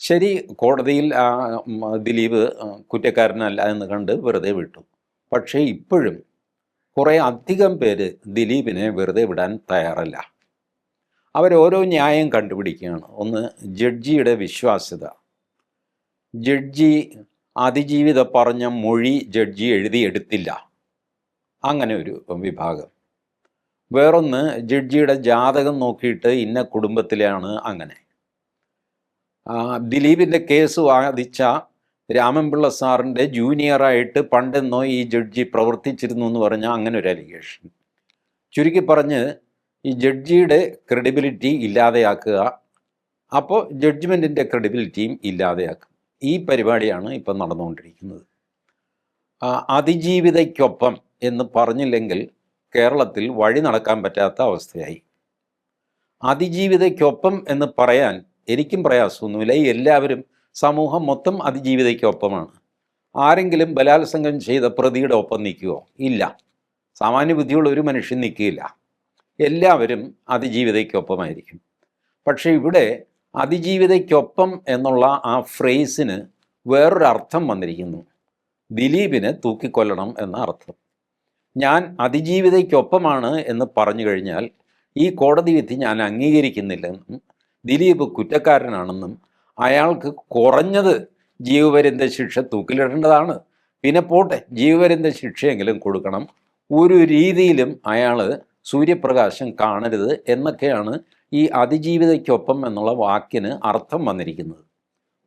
ശരി, കോടതിയിൽ ദിലീപ് കുറ്റക്കാരനല്ല എന്ന് കണ്ട് വെറുതെ വിട്ടു. പക്ഷേ ഇപ്പോഴും കുറേ അധികം പേര് ദിലീപിനെ വെറുതെ വിടാൻ തയ്യാറല്ല. അവരോരോ ന്യായം കണ്ടുപിടിക്കുകയാണ്. ഒന്ന്, ജഡ്ജിയുടെ വിശ്വാസ്യത. ജഡ്ജി അതിജീവിത പറഞ്ഞ മൊഴി ജഡ്ജി എഴുതിയെടുത്തില്ല, അങ്ങനെ ഒരു വിഭാഗം. വേറൊന്ന്, ജഡ്ജിയുടെ ജാതകം നോക്കിയിട്ട് ഇന്ന കുടുംബത്തിലാണ് അങ്ങനെ. ദിലീപിൻ്റെ കേസ് വാദിച്ച രാമൻപിള്ള സാറിൻ്റെ ജൂനിയറായിട്ട് പണ്ടെന്നോ ഈ ജഡ്ജി പ്രവർത്തിച്ചിരുന്നു എന്ന് പറഞ്ഞാൽ അങ്ങനെ ഒരു അലിഗേഷൻ. ചുരുക്കി പറഞ്ഞ് ഈ ജഡ്ജിയുടെ ക്രെഡിബിലിറ്റി ഇല്ലാതെയാക്കുക, അപ്പോൾ ജഡ്ജ്മെൻറ്റിൻ്റെ ക്രെഡിബിലിറ്റിയും ഇല്ലാതെയാക്കും. ഈ പരിപാടിയാണ് ഇപ്പം നടന്നുകൊണ്ടിരിക്കുന്നത്. അതിജീവിതയ്ക്കൊപ്പം എന്ന് പറഞ്ഞില്ലെങ്കിൽ കേരളത്തിൽ വഴി നടക്കാൻ പറ്റാത്ത അവസ്ഥയായി. അതിജീവിതയ്ക്കൊപ്പം എന്ന് പറയാൻ എനിക്കും പ്രയാസമൊന്നുമില്ല. എല്ലാവരും, സമൂഹം മൊത്തം അതിജീവിതയ്ക്കൊപ്പമാണ്. ആരെങ്കിലും ബലാത്സംഗം ചെയ്ത പ്രതിയുടെ ഒപ്പം നിൽക്കുമോ? ഇല്ല. സാമാന്യ ബുദ്ധിയുള്ള ഒരു മനുഷ്യൻ നിൽക്കില്ല. എല്ലാവരും അതിജീവിതയ്ക്കൊപ്പമായിരിക്കും. പക്ഷേ ഇവിടെ അതിജീവിതയ്ക്കൊപ്പം എന്നുള്ള ആ ഫ്രേസിന് വേറൊരർത്ഥം വന്നിരിക്കുന്നു. ദിലീപിനെ തൂക്കിക്കൊല്ലണം എന്ന അർത്ഥം. ഞാൻ അതിജീവിതയ്ക്കൊപ്പമാണ് എന്ന് പറഞ്ഞു കഴിഞ്ഞാൽ ഈ കോടതി വിധി ഞാൻ അംഗീകരിക്കുന്നില്ലെന്നും ദിലീപ് കുറ്റക്കാരനാണെന്നും അയാൾക്ക് കുറഞ്ഞത് ജീവപര്യന്ത ശിക്ഷ തൂക്കിലിടേണ്ടതാണ്. പിന്നെ പോട്ടെ, ജീവപര്യന്ത ശിക്ഷയെങ്കിലും കൊടുക്കണം. ഒരു രീതിയിലും അയാൾ സൂര്യപ്രകാശം കാണരുത് എന്നൊക്കെയാണ് ഈ അതിജീവിതയ്ക്കൊപ്പം എന്നുള്ള വാക്കിന് അർത്ഥം വന്നിരിക്കുന്നത്.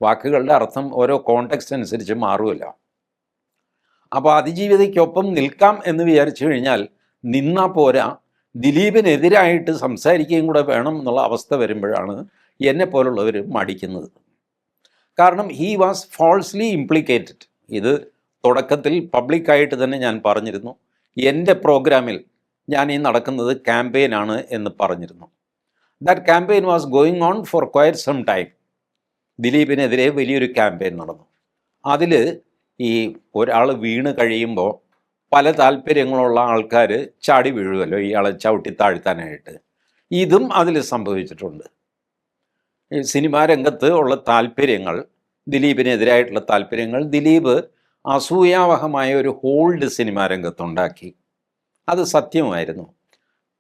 വാക്കുകളുടെ അർത്ഥം ഓരോ കോണ്ടെക്സ്റ്റ് അനുസരിച്ച് മാറുമല്ലോ. അപ്പോൾ അതിജീവിതയ്ക്കൊപ്പം നിൽക്കാം എന്ന് വിചാരിച്ചു കഴിഞ്ഞാൽ നിന്നാൽ പോരാ, ദിലീപിനെതിരായിട്ട് സംസാരിക്കുകയും കൂടെ വേണം എന്നുള്ള അവസ്ഥ വരുമ്പോഴാണ് എന്നെപ്പോലുള്ളവർ മടിക്കുന്നത്. കാരണം ഹീ വാസ് ഫോൾസ്ലി ഇംപ്ലിക്കേറ്റഡ്. ഇത് തുടക്കത്തിൽ പബ്ലിക്കായിട്ട് തന്നെ ഞാൻ പറഞ്ഞിരുന്നു. എൻ്റെ പ്രോഗ്രാമിൽ ഞാൻ ഈ നടക്കുന്നത് ക്യാമ്പയിനാണ് എന്ന് പറഞ്ഞിരുന്നു. That campaign was going on for quite some time. ദിലീപിനെതിരെ വലിയൊരു ക്യാമ്പയിൻ നടന്നു. അതിൽ ഈ ഒരാൾ വീണ് കഴിയുമ്പോൾ പല താല്പര്യങ്ങളുള്ള ആൾക്കാർ ചാടി വീഴുമല്ലോ ഇയാളെ ചവിട്ടി താഴ്ത്താനായിട്ട്. ഇതും അതിൽ സംഭവിച്ചിട്ടുണ്ട്. ഈ സിനിമാ രംഗത്ത് ഉള്ള താല്പര്യങ്ങൾ, ദിലീപിനെതിരായിട്ടുള്ള താല്പര്യങ്ങൾ, ദിലീപ് അസൂയാവഹമായ ഒരു ഹോൾഡ് സിനിമാ രംഗത്തുണ്ടാക്കി. അത് സത്യമായിരുന്നു.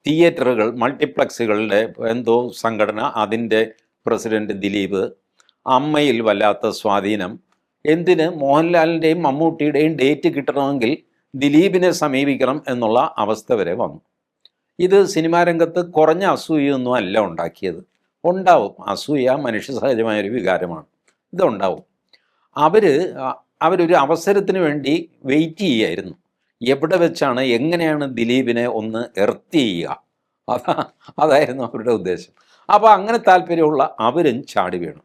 തിയേറ്ററുകൾ, മൾട്ടിപ്ലക്സുകളുടെ എന്തോ സംഘടന, അതിൻ്റെ പ്രസിഡന്റ് ദിലീപ്. അമ്മയിൽ വല്ലാത്ത സ്വാധീനം. എന്തിന്? മോഹൻലാലിൻ്റെയും മമ്മൂട്ടിയുടെയും ഡേറ്റ് കിട്ടണമെങ്കിൽ ദിലീപിനെ സമീപിക്കണം എന്നുള്ള അവസ്ഥ വരെ വന്നു. ഇത് സിനിമാ രംഗത്ത് കുറഞ്ഞ അസൂയൊന്നും അല്ല ഉണ്ടാക്കിയത്. ഉണ്ടാവും അസൂയ, മനുഷ്യ സഹജമായൊരു വികാരമാണ്. ഇതുണ്ടാവും. അവരൊരു അവസരത്തിന് വേണ്ടി വെയിറ്റ് ചെയ്യുകയായിരുന്നു. എവിടെ വെച്ചാണ്, എങ്ങനെയാണ് ദിലീപിനെ ഒന്ന് എർത്ത് ചെയ്യുക, അതായിരുന്നു അവരുടെ ഉദ്ദേശം. അപ്പോൾ അങ്ങനെ താല്പര്യമുള്ള അവരും ചാടി വീണു.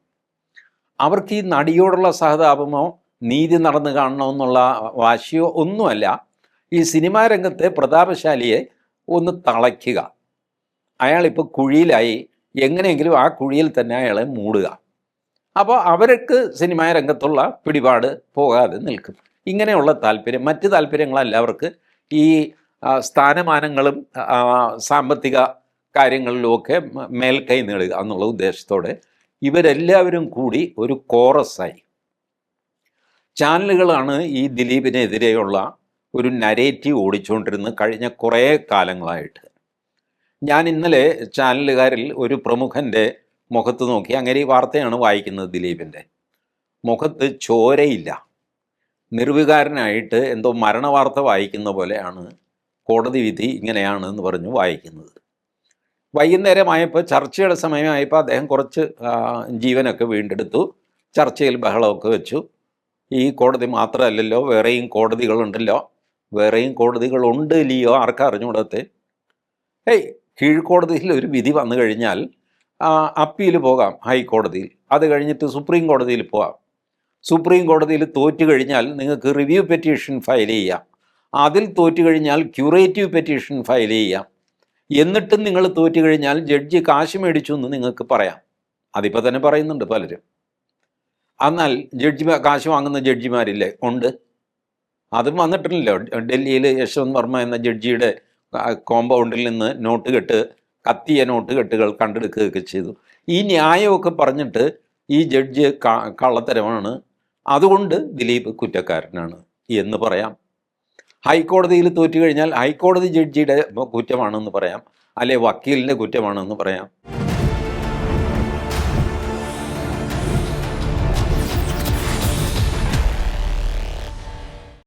അവർക്ക് ഈ നടിയോടുള്ള സഹതാപമോ നീതി നടന്നു കാണണമെന്നുള്ള വാശിയോ ഒന്നുമല്ല. ഈ സിനിമാ രംഗത്തെ പ്രതാപശാലിയെ ഒന്ന് തളയ്ക്കുക. അയാളിപ്പോൾ കുഴിയിലായി, എങ്ങനെയെങ്കിലും ആ കുഴിയിൽ തന്നെ അയാളെ മൂടുക. അപ്പോൾ അവർക്ക് സിനിമാ രംഗത്തുള്ള പിടിപാട് പോകാതെ നിൽക്കും. ഇങ്ങനെയുള്ള താല്പര്യം, മറ്റ് താല്പര്യങ്ങളല്ല അവർക്ക്. ഈ സ്ഥാനമാനങ്ങളും സാമ്പത്തിക കാര്യങ്ങളിലുമൊക്കെ മേൽക്കൈ നേടുക എന്നുള്ള ഉദ്ദേശത്തോടെ ഇവരെല്ലാവരും കൂടി ഒരു കോറസായി. ചാനലുകളാണ് ഈ ദിലീപിനെതിരെയുള്ള ഒരു നരേറ്റീവ് ഓടിച്ചുകൊണ്ടിരുന്നത് കഴിഞ്ഞ കുറേ കാലങ്ങളായിട്ട്. ഞാൻ ഇന്നലെ ചാനലുകാരിൽ ഒരു പ്രമുഖൻ്റെ മുഖത്ത് നോക്കി, അങ്ങനെ ഈ വാർത്തയാണ് വായിക്കുന്നത്. ദിലീപിൻ്റെ മുഖത്ത് ചോരയില്ല, നിർവികാരനായിട്ട് എന്തോ മരണവാർത്ത വായിക്കുന്ന പോലെയാണ് കോടതി വിധി ഇങ്ങനെയാണ് എന്ന് പറഞ്ഞു വായിക്കുന്നത്. വൈകുന്നേരമായപ്പോൾ, ചർച്ചയുടെ സമയമായപ്പോൾ അദ്ദേഹം കുറച്ച് ജീവനൊക്കെ വീണ്ടെടുത്തു. ചർച്ചയിൽ ബഹളമൊക്കെ വെച്ചു. ഈ കോടതി മാത്രമല്ലല്ലോ, വേറെയും കോടതികളുണ്ടല്ലോ. വേറെയും കോടതികളുണ്ട് ലിയോ, ആർക്കാ അറിഞ്ഞുകൂടത്തെ? കീഴ്ക്കോടതിയിൽ ഒരു വിധി വന്നു കഴിഞ്ഞാൽ അപ്പീൽ പോകാം ഹൈക്കോടതിയിൽ. അത് കഴിഞ്ഞിട്ട് സുപ്രീം കോടതിയിൽ പോകാം. സുപ്രീം കോടതിയിൽ തോറ്റു കഴിഞ്ഞാൽ നിങ്ങൾക്ക് റിവ്യൂ പെറ്റീഷൻ ഫയൽ ചെയ്യാം. അതിൽ തോറ്റു കഴിഞ്ഞാൽ ക്യൂറേറ്റീവ് പെറ്റീഷൻ ഫയൽ ചെയ്യാം. എന്നിട്ടും നിങ്ങൾ തോറ്റു കഴിഞ്ഞാൽ ജഡ്ജി കാശ് മേടിച്ചു എന്ന് നിങ്ങൾക്ക് പറയാം. അതിപ്പോൾ തന്നെ പറയുന്നുണ്ട് പലരും. എന്നാൽ കാശ് വാങ്ങുന്ന ജഡ്ജിമാരില്ലേ? ഉണ്ട്. അതും വന്നിട്ടില്ലല്ലോ. ഡൽഹിയിൽ യശ്വന്ത് വർമ്മ എന്ന ജഡ്ജിയുടെ കോമ്പൗണ്ടിൽ നിന്ന് കത്തിയ നോട്ട് കെട്ടുകൾ കണ്ടെടുക്കുകയൊക്കെ ചെയ്തു. ഈ ന്യായമൊക്കെ പറഞ്ഞിട്ട് ഈ ജഡ്ജ് കള്ളത്തരമാണ്, അതുകൊണ്ട് ദിലീപ് കുറ്റക്കാരനാണ് എന്ന് പറയാം. ഹൈക്കോടതിയിൽ തോറ്റു കഴിഞ്ഞാൽ ഹൈക്കോടതി ജഡ്ജിയുടെ കുറ്റമാണെന്ന് പറയാം, അല്ലെ വക്കീലിൻ്റെ കുറ്റമാണെന്ന് പറയാം.